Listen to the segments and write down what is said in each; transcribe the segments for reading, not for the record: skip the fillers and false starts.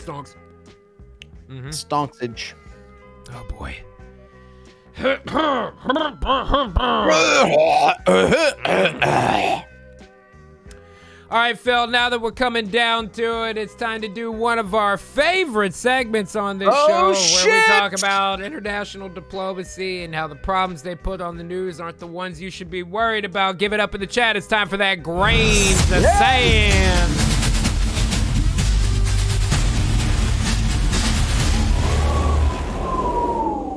Stonks. Stonksage. Oh boy. All right, Phil, now that we're coming down to it, it's time to do one of our favorite segments on this show where we talk about international diplomacy and how the problems they put on the news aren't the ones you should be worried about. Give it up in the chat. It's time for that grains of sand.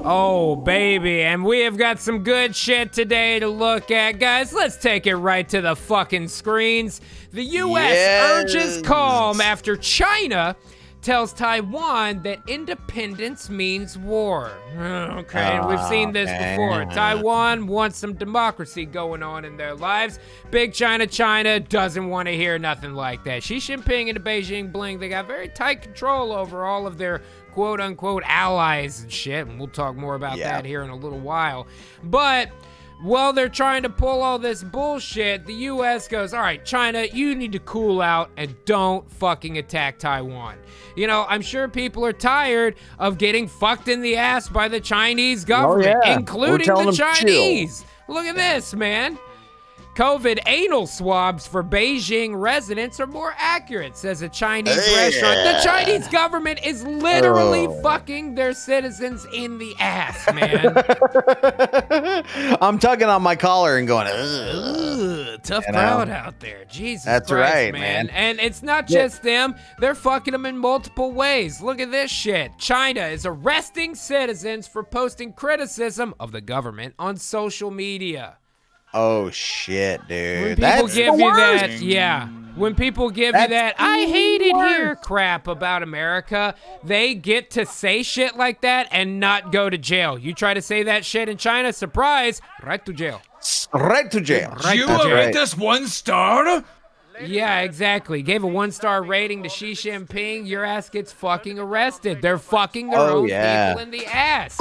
Oh, baby, and we have got some good shit today to look at. Guys, let's take it right to the fucking screens. The U.S. urges calm after China tells Taiwan that independence means war. Okay, we've seen this before. Taiwan wants some democracy going on in their lives. Big China doesn't want to hear nothing like that. Xi Jinping and the Beijing Bling, they got very tight control over all of their quote-unquote allies and shit, and we'll talk more about that here in a little while. But while they're trying to pull all this bullshit, the U.S. goes, all right, China, you need to cool out and don't fucking attack Taiwan. You know, I'm sure people are tired of getting fucked in the ass by the Chinese government, including the Chinese. Look at this, man. COVID anal swabs for Beijing residents are more accurate, says a Chinese restaurant. The Chinese government is literally fucking their citizens in the ass, man. I'm tugging on my collar and going, tough crowd out there. Jesus That's Christ, right, man. And it's not just them. They're fucking them in multiple ways. Look at this shit. China is arresting citizens for posting criticism of the government on social media. Oh shit, dude. When people give you that, when people give you that, I hate it here crap about America, they get to say shit like that and not go to jail. You try to say that shit in China, surprise, right to jail. Right to jail. You rate us 1 star? Yeah, exactly. Gave a 1-star rating to Xi Jinping, your ass gets fucking arrested. They're fucking their own people in the ass.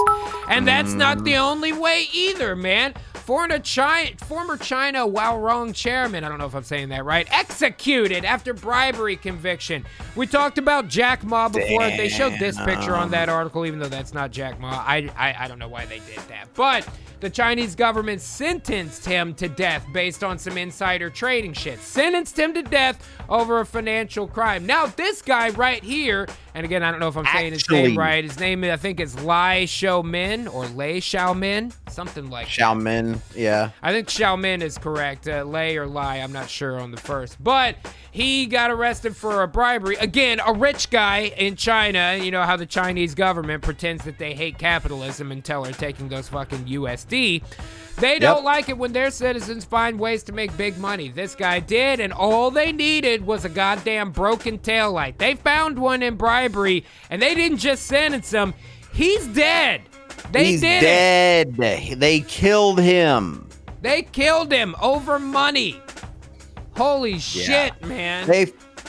And that's not the only way either, man. Former China Wrong chairman, I don't know if I'm saying that right, executed after bribery conviction. We talked about Jack Ma before. They showed this picture on that article, even though that's not Jack Ma. I don't know why they did that. But the Chinese government sentenced him to death based on some insider trading shit. Sentenced him to death over a financial crime. Now, this guy right here, and again, I don't know if I'm saying his name right. His name, I think, is Lai Xiaomin or Lei Xiaomin, something like that. Xiaomin, yeah. I think Xiaomin is correct. Lei or Lai, I'm not sure on the first. But he got arrested for a bribery. Again, a rich guy in China. You know how the Chinese government pretends that they hate capitalism until they're taking those fucking USD. They don't like it when their citizens find ways to make big money. This guy did, and all they needed was a goddamn broken taillight. They found one in bribery, and they didn't just sentence him. He's dead. He's dead. They killed him. They killed him over money. Holy shit, man. They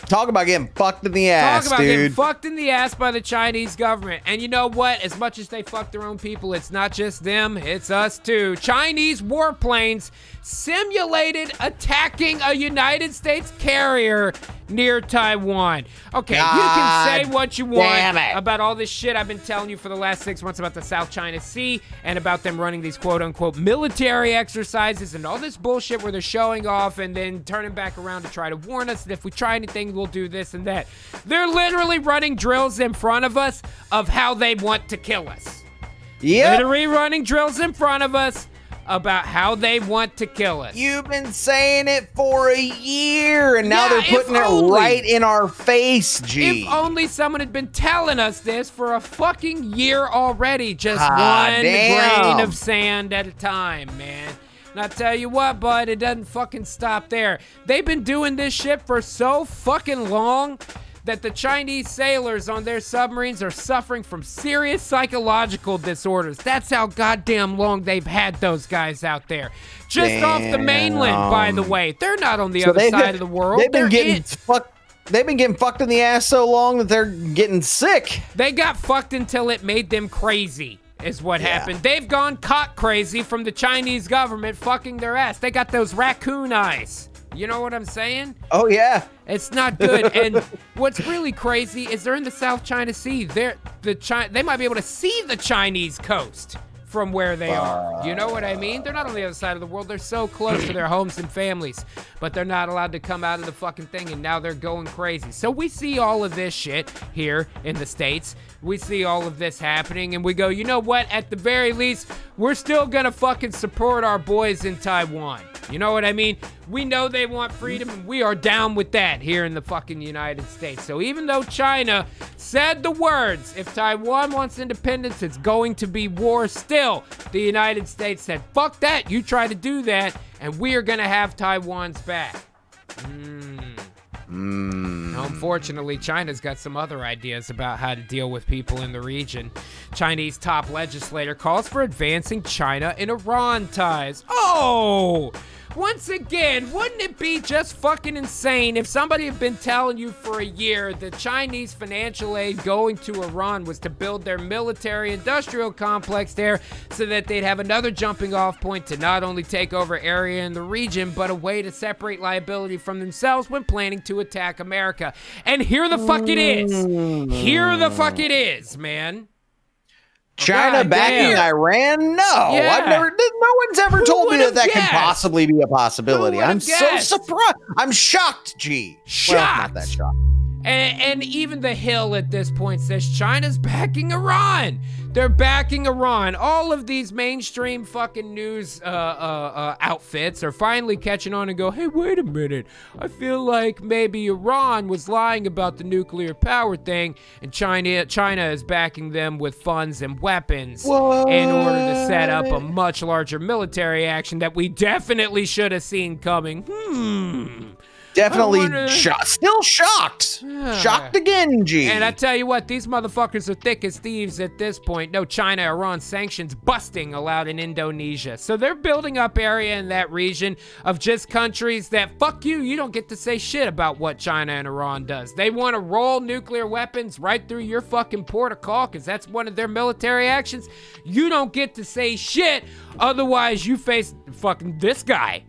talk about getting fucked in the ass, getting fucked in the ass by the Chinese government. And you know what? As much as they fuck their own people, it's not just them, it's us too. Chinese warplanes simulated attacking a United States carrier near Taiwan. Okay, you can say what you want about all this shit I've been telling you for the last 6 months about the South China Sea and about them running these quote-unquote military exercises and all this bullshit where they're showing off and then turning back around to try to warn us that if we try anything, we'll do this and that. They're literally running drills in front of us of how they want to kill us. Literally running drills in front of us about how they want to kill us. You've been saying it for a year, and now they're putting it right in our face, G. If only someone had been telling us this for a fucking year already. Just one grain of sand at a time, man. And I tell you what, bud, it doesn't fucking stop there. They've been doing this shit for so fucking long that the Chinese sailors on their submarines are suffering from serious psychological disorders. That's how goddamn long they've had those guys out there. Just off the mainland, by the way. They're not on the other side of the world. They've been getting fucked in the ass so long that they're getting sick. They got fucked until it made them crazy, is what happened. They've gone cock crazy from the Chinese government fucking their ass. They got those raccoon eyes. You know what I'm saying? Oh, yeah. It's not good. And what's really crazy is they're in the South China Sea. They might be able to see the Chinese coast from where they are. You know what I mean? They're not on the other side of the world. They're so close to their homes and families, but they're not allowed to come out of the fucking thing, and now they're going crazy. So we see all of this shit here in the States. We see all of this happening, and we go, you know what? At the very least, we're still gonna fucking support our boys in Taiwan. You know what I mean? We know they want freedom, and we are down with that here in the fucking United States. So even though China said the words, if Taiwan wants independence, it's going to be war, still, the United States said, fuck that, you try to do that, and we are going to have Taiwan's back. Unfortunately, China's got some other ideas about how to deal with people in the region. Chinese top legislator calls for advancing China and Iran ties. Oh! Once again, wouldn't it be just fucking insane if somebody had been telling you for a year that Chinese financial aid going to Iran was to build their military-industrial complex there so that they'd have another jumping-off point to not only take over area in the region, but a way to separate liability from themselves when planning to attack America. And here the fuck it is. Here the fuck it is, man. China backing Iran? No, Yeah. no one's ever told me that guessed? can possibly be a possibility. I'm so guessed? surprised. I'm shocked, G. Well, not that shocked. And even the Hill at this point says China's backing Iran. They're backing Iran. All of these mainstream fucking news outfits are finally catching on and go, hey, wait a minute. I feel like maybe Iran was lying about the nuclear power thing, and China is backing them with funds and weapons in order to set up a much larger military action that we definitely should have seen coming. Definitely still shocked. Shocked again, G. And I tell you what, these motherfuckers are thick as thieves at this point. No China-Iran sanctions busting allowed in Indonesia. So they're building up area in that region of just countries that, fuck you, you don't get to say shit about what China and Iran does. They want to roll nuclear weapons right through your fucking port of call because that's one of their military actions. You don't get to say shit, otherwise you face fucking this guy.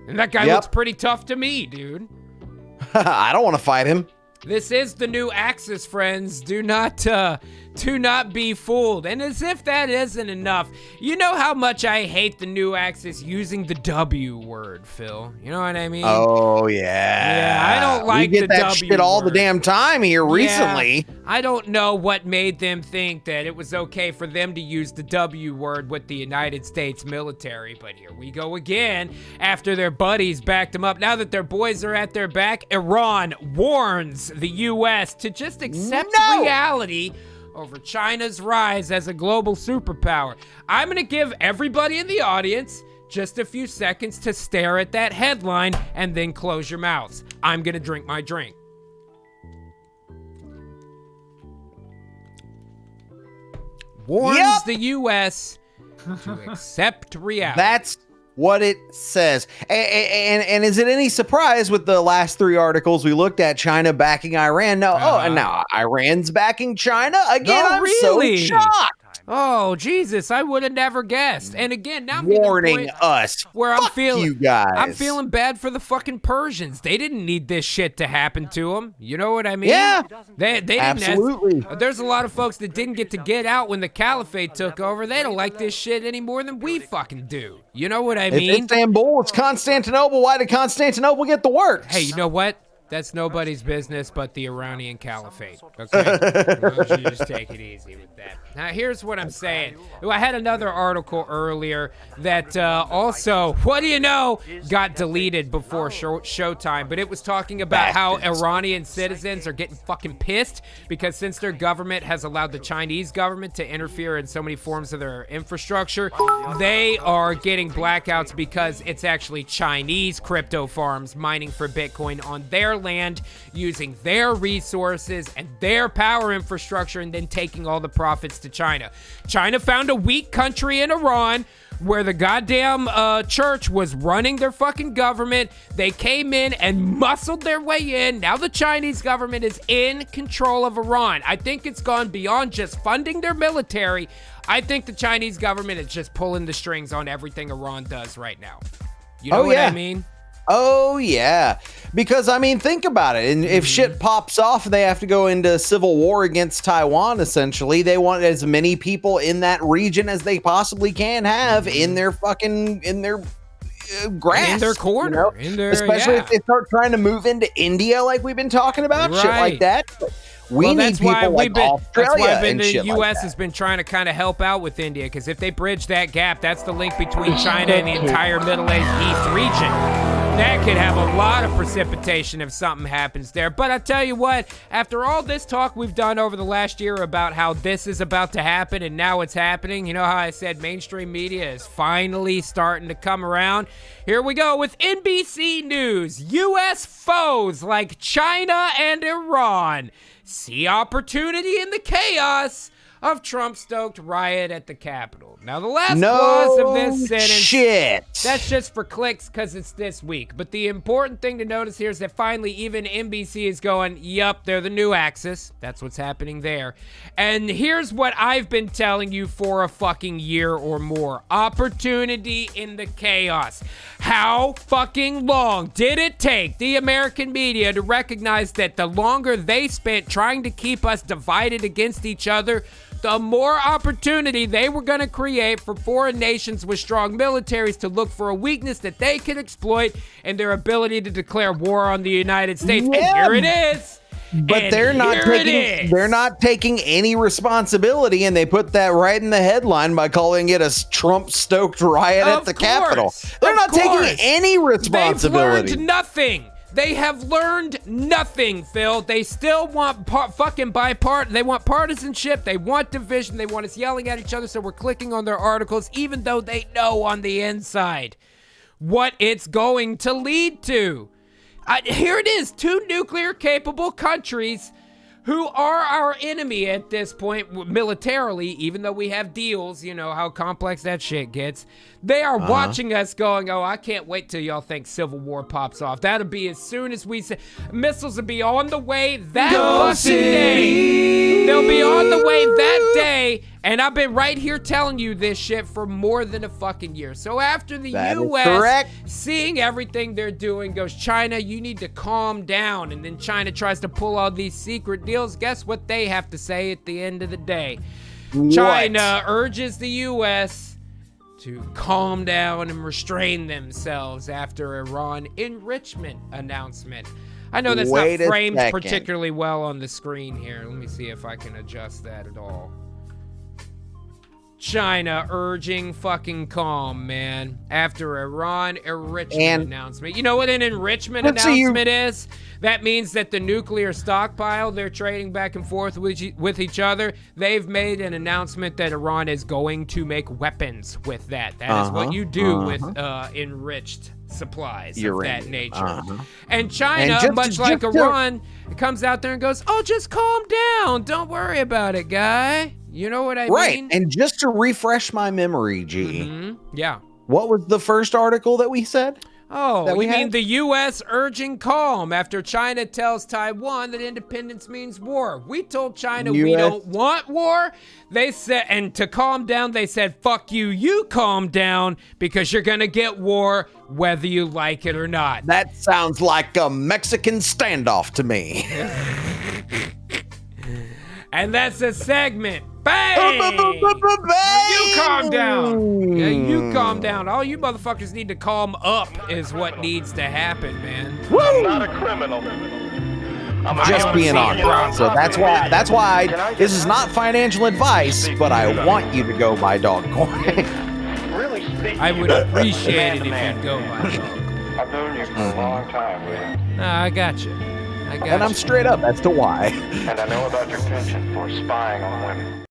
And that guy looks pretty tough to me, dude. I don't want to fight him. This is the new Axis, friends. Do not be fooled. And as if that isn't enough, you know how much I hate the new Axis using the W word, Phil. You know what I mean? Oh, yeah. Yeah, I don't like the W word. We get that shit all the damn time here recently. I don't know what made them think that it was okay for them to use the W word with the United States military, but here we go again. After their buddies backed them up, now that their boys are at their back, Iran warns the U.S. to just accept reality over China's rise as a global superpower. I'm going to give everybody in the audience just a few seconds to stare at that headline and then close your mouths. I'm going to drink my drink. Warns the U.S. to accept reality. That's what it says. And is it any surprise with the last three articles we looked at, China backing Iran? No, and now Iran's backing China? Again, I'm so shocked. Oh, Jesus, I would have never guessed. And again, now I'm warning us. Where Fuck you guys. I'm feeling bad for the fucking Persians. They didn't need this shit to happen to them. You know what I mean? Yeah. They didn't. Absolutely. There's a lot of folks that didn't get out when the caliphate took over. They don't like this shit any more than we fucking do. You know what I mean? If Istanbul, it's Constantinople. Why did Constantinople get the works? Hey, you know what? That's nobody's business but the Iranian caliphate. Okay? You just take it easy with that. Now, here's what I'm saying. I had another article earlier that also, what do you know, got deleted before showtime, but it was talking about how Iranian citizens are getting fucking pissed because since their government has allowed the Chinese government to interfere in so many forms of their infrastructure, they are getting blackouts because it's actually Chinese crypto farms mining for Bitcoin on their land, using their resources and their power infrastructure, and then taking all the profits to China. China found a weak country in Iran where the goddamn church was running their fucking government. They came in and muscled their way in. Now the Chinese government is in control of Iran. I think it's gone beyond just funding their military. I think the Chinese government is just pulling the strings on everything Iran does right now. You know what I mean? Oh, yeah. Because, I mean, think about it. And if shit pops off, they have to go into civil war against Taiwan, essentially. They want as many people in that region as they possibly can have in their fucking, grasp. In their corner. You know? Especially if they start trying to move into India like we've been talking about, shit like that. We need people like Australia and shit like that. The U.S. has been trying to kind of help out with India, because if they bridge that gap, that's the link between China and the entire Middle East region. That could have a lot of precipitation if something happens there. But I tell you what, after all this talk we've done over the last year about how this is about to happen and now it's happening, you know how I said mainstream media is finally starting to come around? Here we go with NBC News. U.S. foes like China and Iran see opportunity in the chaos of Trump-stoked riot at the Capitol. Now, the last clause of this sentence, that's just for clicks because it's this week. But the important thing to notice here is that finally even NBC is going, yup, they're the new axis. That's what's happening there. And here's what I've been telling you for a fucking year or more. Opportunity in the chaos. How fucking long did it take the American media to recognize that the longer they spent trying to keep us divided against each other, the more opportunity they were going to create for foreign nations with strong militaries to look for a weakness that they could exploit in their ability to declare war on the United States. Yeah. And here it is. But they're not taking any responsibility, and they put that right in the headline by calling it a Trump-stoked riot at the Capitol. They're not taking any responsibility. They've learned nothing. They have learned nothing, Phil. They still want they want partisanship. They want division. They want us yelling at each other, so we're clicking on their articles, even though they know on the inside what it's going to lead to. Here it is, 2 nuclear-capable countries who are our enemy at this point militarily, even though we have deals, you know how complex that shit gets. They are watching us going, oh, I can't wait till y'all think civil war pops off. That'll be as soon as we say, missiles will be on the way that fucking day. They'll be on the way that day. And I've been right here telling you this shit for more than a fucking year. So after the U.S. seeing everything they're doing goes, China, you need to calm down. And then China tries to pull all these secret deals. Guess what they have to say at the end of the day? What? China urges the U.S. to calm down and restrain themselves after Iran enrichment announcement. I know that's not framed particularly well on the screen here. Let me see if I can adjust that at all. China urging fucking calm, man, after Iran enrichment announcement. You know what an enrichment announcement is? That means that the nuclear stockpile they're trading back and forth with each other, they've made an announcement that Iran is going to make weapons with that. That is what you do with enriched supplies of that nature. And China, much like Iran, comes out there and goes, oh, just calm down. Don't worry about it, guy. You know what I mean? Right. And just to refresh my memory, G. Yeah. What was the first article that we said? Oh, you mean the U.S. urging calm after China tells Taiwan that independence means war. We told China we don't want war. They said, and to calm down, they said, fuck you, you calm down because you're going to get war whether you like it or not. That sounds like a Mexican standoff to me. And that's a segment. Bang! You calm down. Yeah, you calm down. All you motherfuckers need to calm up is what needs to happen, man. I'm not a criminal. Just being honest. So that's why this is not financial advice, but I want you to go buy Dogcoin. I would appreciate it if you'd go buy Dogcoin. I've known you for a long time, man. I got you. And I'm straight up as to why. And I know about your penchant for spying on women.